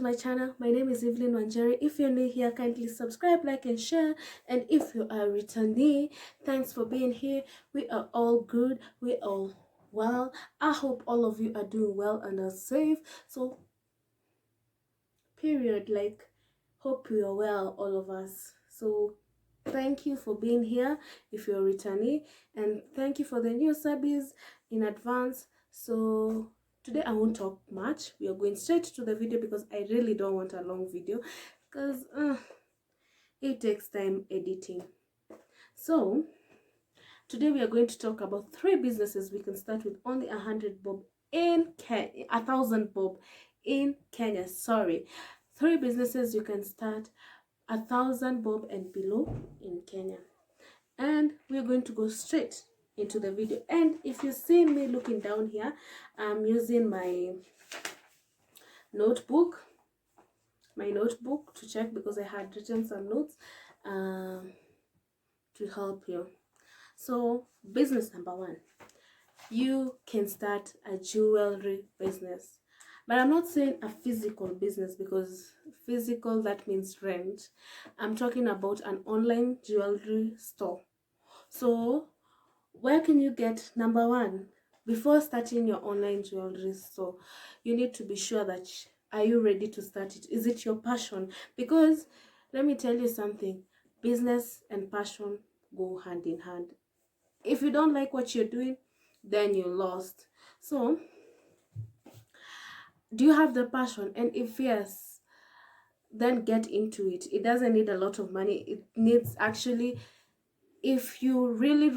my channel. My name is Evelyn Wanjeri. If you're new here, kindly subscribe, like and share. And if you are a returnee, thanks for being here. We are all good, we are all well. I hope all of you are doing well and are safe. So period, like, hope you are well, all of us. So thank you for being here if you're a returnee, and thank you for the new subbies in advance. So today I won't talk much. We are going straight to the video because I really don't want a long video because it takes time editing. So today we are going to talk about 3 businesses we can start with only 100 bob in Kenya, 1,000 bob in Kenya. Sorry, 3 businesses you can start 1,000 bob and below in Kenya. And we're going to go straight into the video. And if you see me looking down here, I'm using my notebook to check because I had written some notes to help you. So business number 1, you can start a jewelry business. But I'm not saying a physical business because physical, that means rent. I'm talking about an online jewelry store. So where can you get? Number 1, before starting your online jewelry store, you need to be sure that are you ready to start it? Is it your passion? Because let me tell you something, business and passion go hand in hand. If you don't like what you're doing, then you're lost. So do you have the passion? And if yes, then get into it. It doesn't need a lot of money. It needs, actually, if you really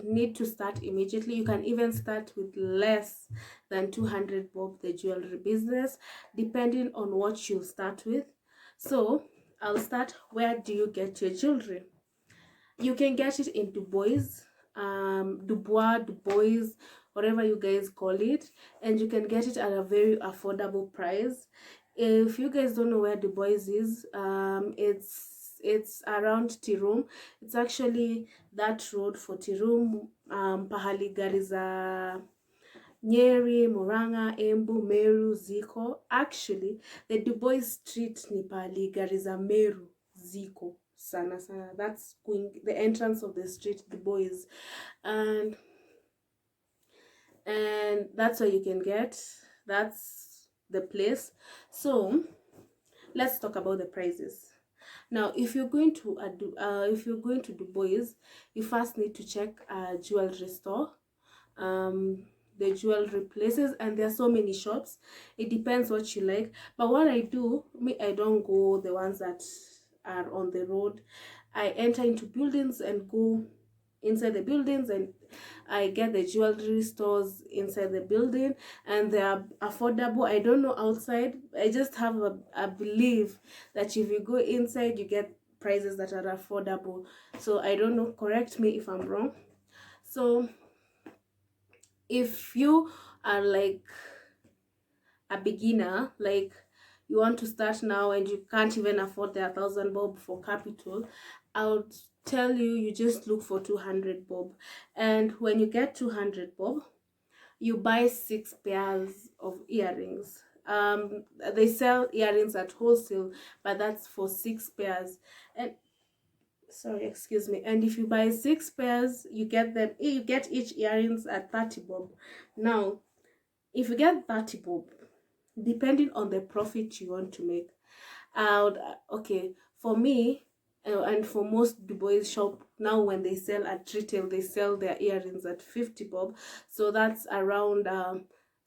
need to start immediately, you can even start with less than 200 bob, the jewelry business, depending on what you start with. So I'll start, where do you get your jewelry? You can get it in Dubois, whatever you guys call it, and you can get it at a very affordable price. If you guys don't know where Dubois is, it's around Tirum. It's actually that road for Tirum, pahali gari za Nyeri, Muranga, Embu, Meru, Ziko. Actually, the Dubois street ni pahali gari za Meru, Ziko. Sana. That's going the entrance of the street, Dubois, and that's where you can get. That's the place. So let's talk about the prices. Now, if you're going to Dubois, you first need to check a jewelry store, the jewelry places, and there are so many shops. It depends what you like. But what I do, I don't go the ones that are on the road. I enter into buildings and go inside the buildings, and I get the jewelry stores inside the building, and they are affordable. I don't know outside. I just have a belief that if you go inside, you get prices that are affordable. So I don't know, correct me if I'm wrong. So if you are like a beginner, like you want to start now and you can't even afford the 1,000 bob for capital, I would tell you, you just look for 200 bob. And when you get 200 bob, you buy 6 pairs of earrings. They sell earrings at wholesale, but that's for 6 pairs. And sorry, excuse me. And if you buy 6 pairs, you get each earrings at 30 bob. Now, if you get 30 bob, depending on the profit you want to make, okay, for me, and for most Dubois shop now, when they sell at retail, they sell their earrings at 50 bob. So that's around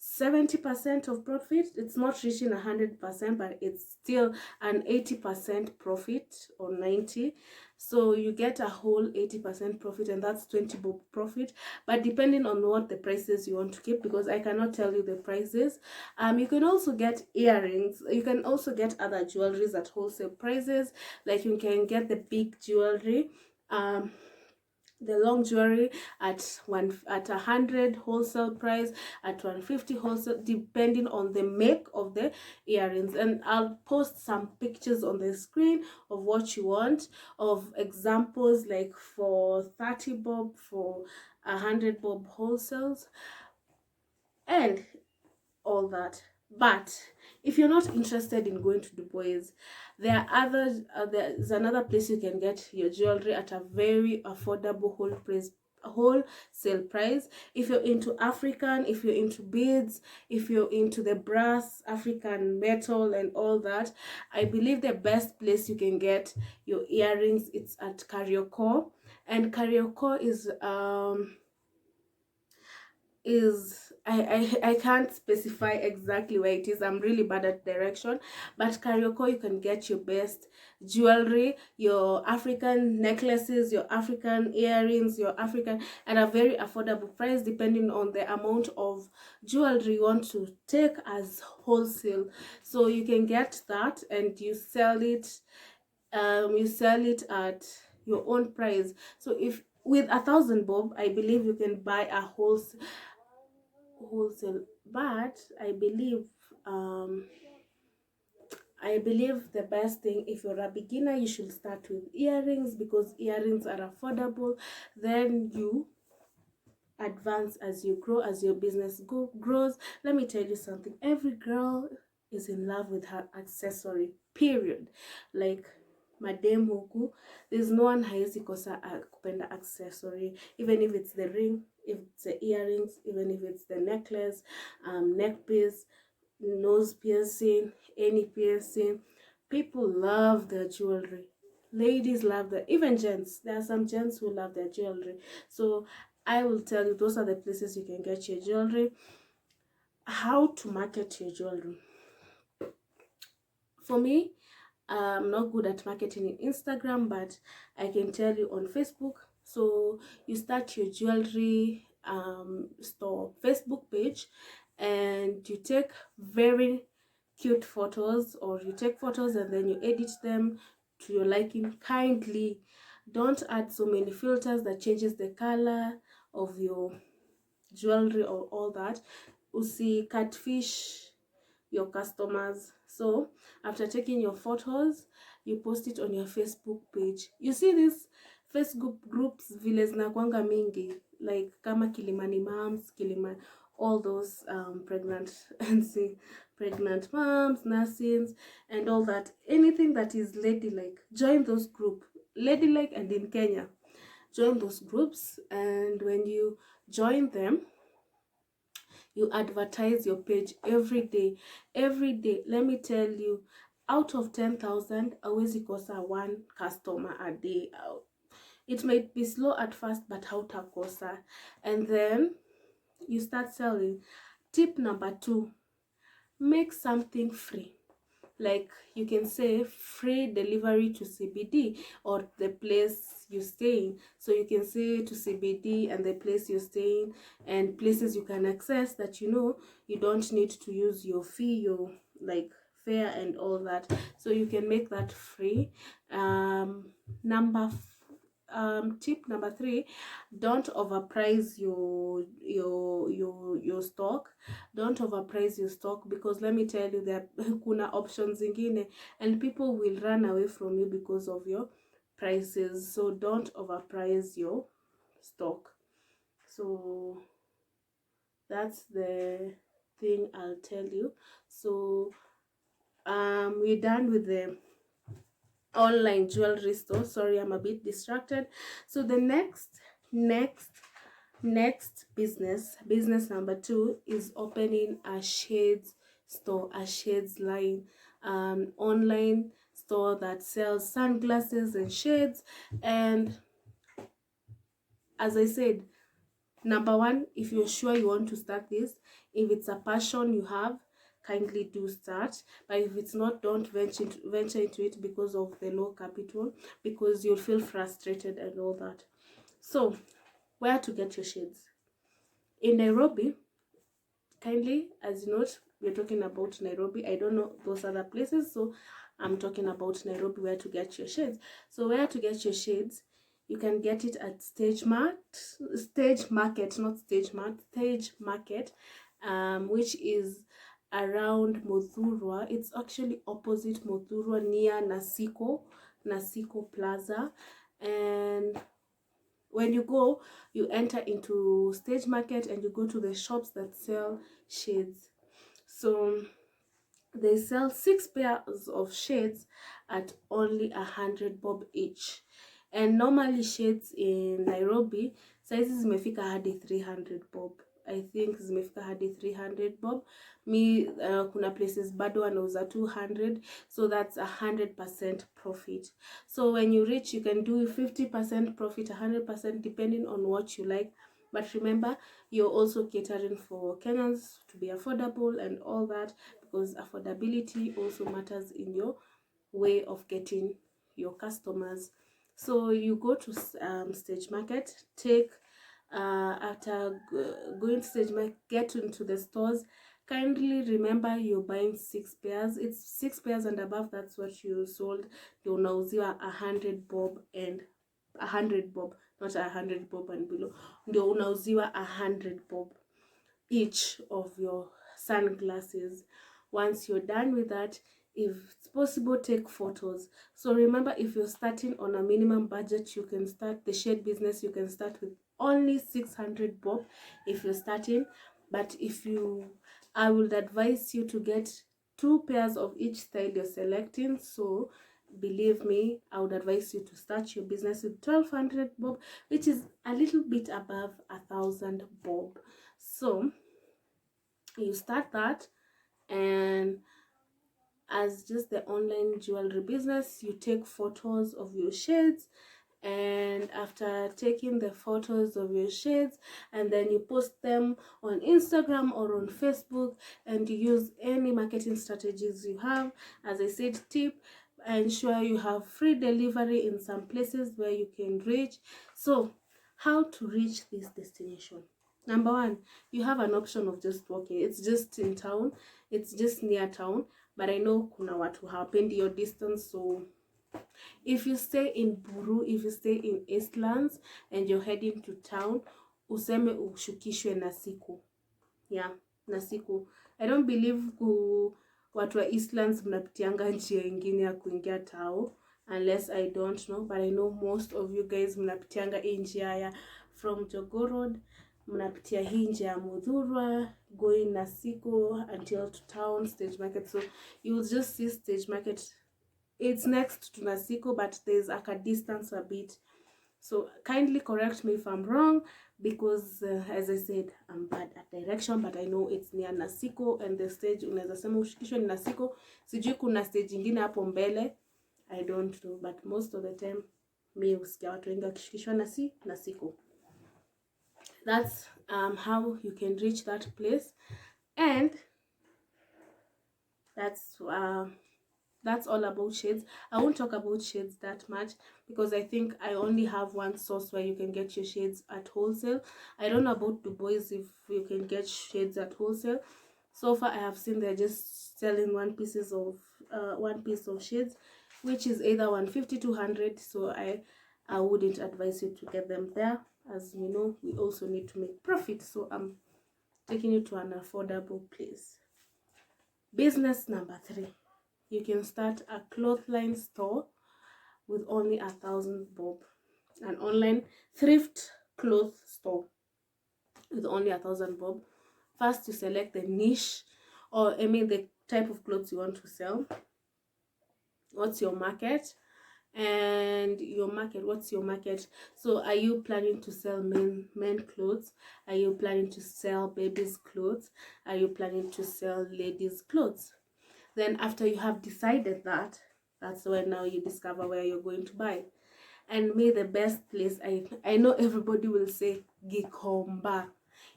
70% of profit. It's not reaching 100%, but it's still an 80% profit, or 90. So you get a whole 80% profit, and that's 20 bob profit. But depending on what the prices you want to keep, because I cannot tell you the prices. You can also get earrings. You can also get other jewelries at wholesale prices. Like you can get the big jewelry, the long jewelry at 100 wholesale price, at 150 wholesale, depending on the make of the earrings. And I'll post some pictures on the screen of what you want, of examples, like for 30 bob, for 100 bob wholesales, and all that. But If you're not interested in going to Dubois, there are there's another place you can get your jewelry at a very affordable wholesale price. If you're into African, if you're into beads, if you're into the brass, African metal and all that, I believe the best place you can get your earrings, it's at Karioko. And Karioko is I can't specify exactly where it is. I'm really bad at direction, but Karioko, you can get your best jewelry, your African necklaces, your African earrings, your African at a very affordable price, depending on the amount of jewelry you want to take as wholesale. So you can get that and you sell it at your own price. So if with 1,000 bob, I believe you can buy a wholesale. But um I believe the best thing, if you're a beginner, you should start with earrings, because earrings are affordable. Then you advance as you grow, as your business grows. Let me tell you something, every girl is in love with her accessory, period. Like madem huku, there's no one haezi kosa kupenda accessory, even if it's the ring, if it's the earrings, even if it's the necklace, neck piece, nose piercing, any piercing. People love their jewelry. Ladies love that. Even gents, there are some gents who love their jewelry. So I will tell you, those are the places you can get your jewelry. How to market your jewelry. For me, I'm not good at marketing in Instagram, but I can tell you on Facebook. So you start your jewelry store Facebook page, and you take very cute photos, or you take photos and then you edit them to your liking. Kindly don't add so many filters that changes the color of your jewelry or all that. Usi catfish your customers. So after taking your photos, you post it on your Facebook page. You see this Facebook groups vile zinakwanga mingi, like kama Kilimani Moms, all those pregnant and see pregnant moms, nursings and all that. Anything that is ladylike, join those group. Ladylike and in Kenya, join those groups, and when you join them, you advertise your page every day. Let me tell you, out of 10,000, always kosa one customer a day. It might be slow at first, but hautakosa. And then you start selling. Tip number 2, make something free. Like you can say free delivery to CBD or the place you're staying. So you can say to CBD and the place you're staying, and places you can access that you don't need to use your fee, your like fare and all that. So you can make that free. Tip number 3, don't overprice your stock. Don't overprice your stock, because let me tell you that kuna options zingine and people will run away from you because of your prices. So don't overprice your stock. So that's the thing I'll tell you. So we're done with the online jewelry store. Sorry, I'm a bit distracted. So the next business number 2 is opening a shades store, a shades line, online store that sells sunglasses and shades. And as I said, number 1, if you're sure you want to start this, if it's a passion you have, kindly do start. But if it's not, don't venture into it because of the low capital, because you'll feel frustrated and all that. So where to get your shades? In Nairobi, kindly, as you note, we're talking about Nairobi. I don't know those other places, so I'm talking about Nairobi, where to get your shades. So where to get your shades? You can get it at Stage Market, which is around Muthurwa. It's actually opposite Muthurwa, near Nasiko Plaza. And when you go, you enter into Stage Market and you go to the shops that sell shades. So They sell 6 pairs of shades at only 100 bob each, and normally shades in Nairobi sizes zimefika hadi 300 bob. I think zimefika hadi 300 bob. Kuna places bado wanauza 200, so that's 100% profit. So when you reach, you can do 50% profit, 100%, depending on what you like. But remember, you're also catering for Kenyans to be affordable and all that, because affordability also matters in your way of getting your customers. So you go to Stage Market, take after going to Stage Market, get into the stores. Kindly remember, you're buying 6 pairs. It's 6 pairs and above, that's what you sold. Ndio unauziwa 100 bob and 100 bob, not 100 bob and below. Ndio unauziwa 100 bob each of your sunglasses. Once you're done with that, if it's possible, take photos. So remember, if you're starting on a minimum budget, you can start the shade business, you can start with only 600 bob if you're starting. But if you, I would advise you to get 2 pairs of each style you're selecting. So believe me, I would advise you to start your business with 1200 bob, which is a little bit above 1000 bob. So you start that, and as just the online jewelry business, you take photos of your shades, and after taking the photos of your shades, and then you post them on Instagram or on Facebook, and you use any marketing strategies you have. As I said, tip, ensure you have free delivery in some places where you can reach. So how to reach this destination? Number one, you have an option of just walking. It's just in town, it's just near town, but I know kuna watu hawapendi your distance. So if you stay in Buru, if you stay in Eastlands and you're heading to town, useme ushukishwe na siku. Yeah, na siku. I don't believe watu wa Eastlands mnapitianga njia ingine ya kuingia tao, unless I don't know, but I know most of you guys mnapitianga hii njia ya from Jogoo Road, mnapitia hii njia ya Muthurwa going na siku until to town, Stage Market. So you will just see Stage Market, it's next to Nasiko, but there's like a distance a bit. So kindly correct me if I'm wrong, because as I said, I'm bad at direction, but I know it's near Nasiko, and the stage unaweza sema ushikishwe ni Nasiko. Sijui kuna stage ingine hapo mbele, I don't know, but most of the time me usikia watu wengi wakishikishwa Nasiko. That's how you can reach that place, and that's all about shades. I won't talk about shades that much, because I think I only have one source where you can get your shades at wholesale. I don't know about the boys if you can get shades at wholesale. So far I have seen they're just selling one piece of shades, which is either 150 200. So I wouldn't advise you to get them there, as you know we also need to make profit. So I'm taking you to an affordable place. Business number 3. You can start a clothesline store with only 1000 bob. An online thrift clothes store with only 1000 bob. First, you select the niche, or the type of clothes you want to sell. What's your market? And your market, what's your market? So are you planning to sell men clothes? Are you planning to sell babies clothes? Are you planning to sell ladies clothes? Then after you have decided that, that's when now you discover where you're going to buy. And the best place, I know everybody will say Gikomba.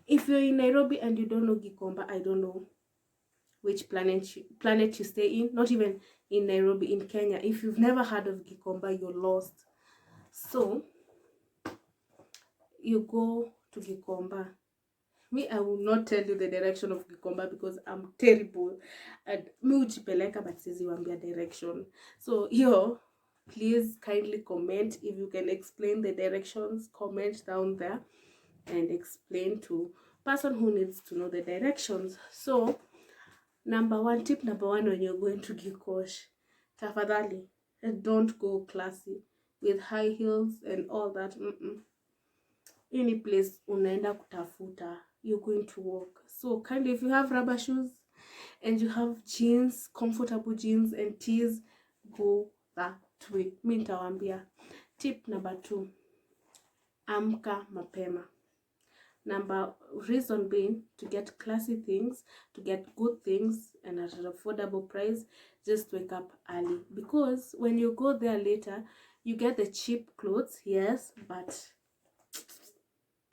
If you're in Nairobi and you don't know Gikomba, I don't know which planet you stay in. Not even in Nairobi, in Kenya. If you've never heard of Gikomba, you're lost. So you go to Gikomba. I will not tell you the direction of Gikomba because I'm terrible. And ujipeleka but sizi wambia direction. So please kindly comment if you can explain the directions. Comment down there and explain to person who needs to know the directions. So tip number one, when you're going to Gikosh, tafadhali, don't go classy with high heels and all that. Any place unaenda kutafuta, you're going to walk. So kindly, if you have rubber shoes, and you have jeans, comfortable jeans and tees, go that way. Mi nitawambia. Tip number 2, amka mapema. Reason being, to get classy things, to get good things and at an affordable price, just wake up early, because when you go there later, you get the cheap clothes, yes, but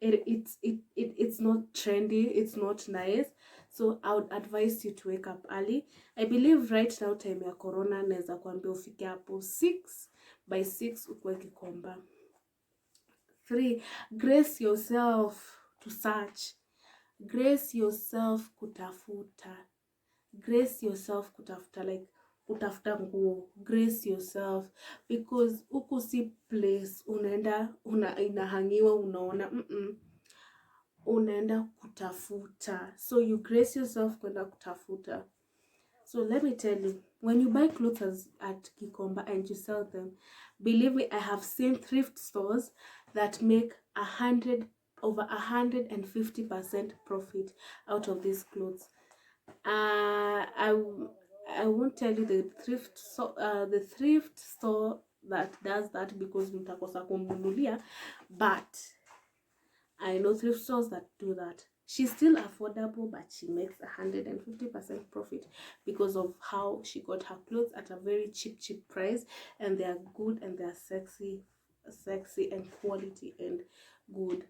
it's not trendy, it's not nice. So I would advise you to wake up early. I believe right now time ya corona naweza kuambia ufike hapo 6, by 6 ukwe Gikomba. 3, grace yourself to search, grace yourself kutafuta, grace yourself kutafuta, like kutafuta nguo, grace yourself, because huku si place unaenda inahangiwa unaona, unaenda kutafuta. So you grace yourself kwenda kutafuta. So let me tell you, when you buy clothes at Gikomba and you sell them, believe me, I have seen thrift stores that make over 150% profit out of these clothes. I won't tell you the thrift store that does that, because mtakosa kumnunulia, but I know thrift stores that do that. She's still affordable, but she makes 150% profit because of how she got her clothes at a very cheap price, and they are good and they are sexy and quality and good.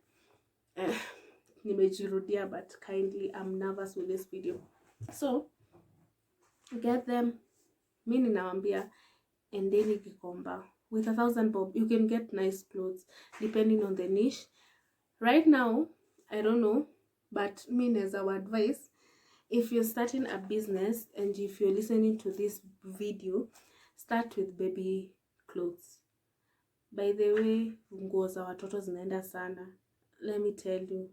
Nimejirudia, but kindly, I'm nervous with this video. So get them. Mimi ninawambia endeni Gikomba. With 1,000 bob you can get nice clothes depending on the niche. Right now, I don't know, but me as our advice, if you're starting a business and if you're listening to this video, start with baby clothes. By the way, nguo za watoto zinaenda sana. Let me tell you,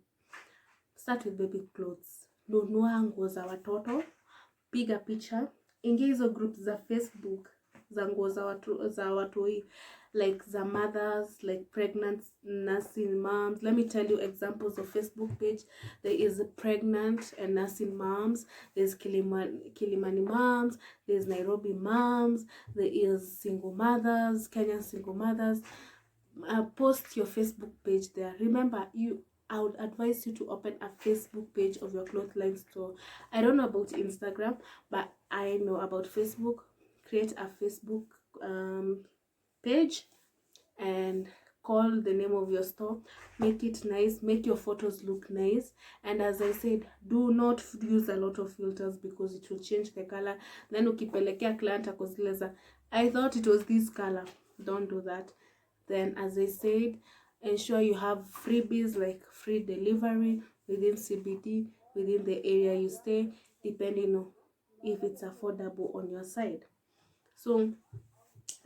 start with baby clothes. Nunua nguo za watoto, piga picha, ingia hizo groups za Facebook za nguo za watu like the mothers, like pregnant nursing moms. Let me tell you examples of Facebook page. There is pregnant and nursing moms, there's Kilimani moms, there's Nairobi moms, there is single mothers, Kenyan single mothers. Post your Facebook page there. Remember, I would advise you to open a Facebook page of your clothing store. I don't know about Instagram, but I know about Facebook. Create a Facebook page and call the name of your store. Make it nice, make your photos look nice, and as I said, do not use a lot of filters because it will change the color. Then ukipelekea client akozileza, I thought it was this color. Don't do that. Then as I said, ensure you have freebies like free delivery within CBD, within the area you stay, depending on if it's affordable on your side. So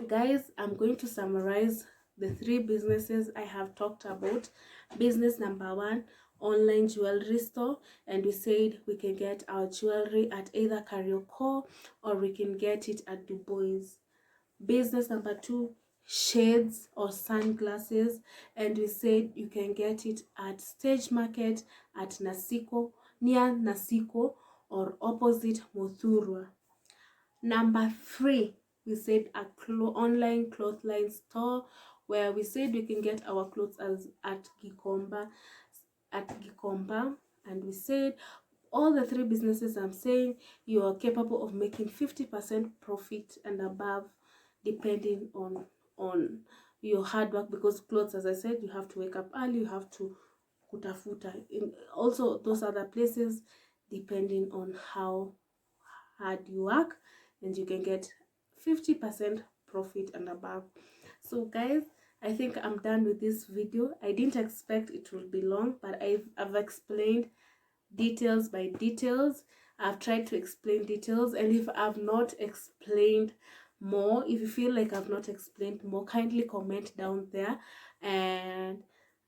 guys, I'm going to summarize the 3 businesses I have talked about. Business number 1, online jewelry store, and we said we can get our jewelry at either Karioko or we can get it at Du Bois. Business number 2, shades or sunglasses, and we said you can get it at Stage Market, at Nasiko, near Nasiko, or opposite Muthurwa. Number 3, we said a online clothing store, where we said we can get our clothes at Gikomba, and we said all the 3 businesses I'm saying, you are capable of making 50% profit and above, depending on your hard work, because clothes, as I said, you have to wake up early, you have to kutafuta. Also those other places, depending on how hard you work, and you can get 50% profit and above. So guys, I think I'm done with this video. I didn't expect it would be long, but I've explained details by details. I've tried to explain details, and if I've not explained more, if you feel like I've not explained more, kindly comment down there, and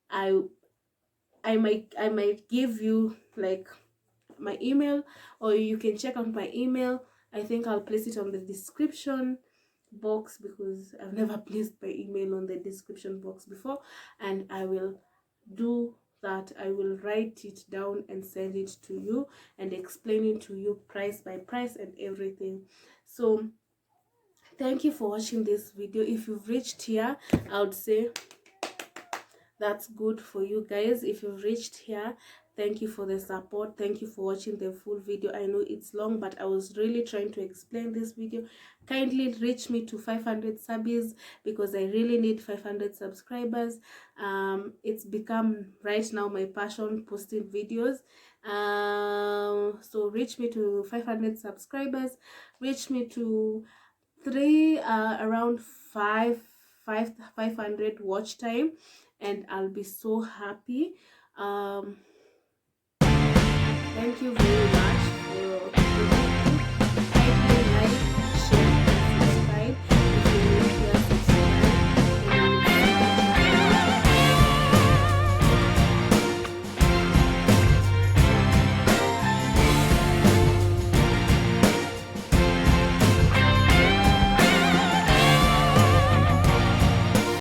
I might give you like my email, or you can check out my email. I think I'll place it on the description box, because I've never placed my email on the description box before, and I will do that I will write it down and send it to you and explain it to you price by price and everything. So thank you for watching this video. If you've reached here, I would say that's good for you guys. If you've reached here, thank you for the support. Thank you for watching the full video. I know it's long, but I was really trying to explain this video. Kindly reach me to 500 subs, because I really need 500 subscribers. It's become right now my passion, posting videos. So reach me to 500 subscribers, reach me to around 500 watch time, and I'll be so happy. Thank you very much for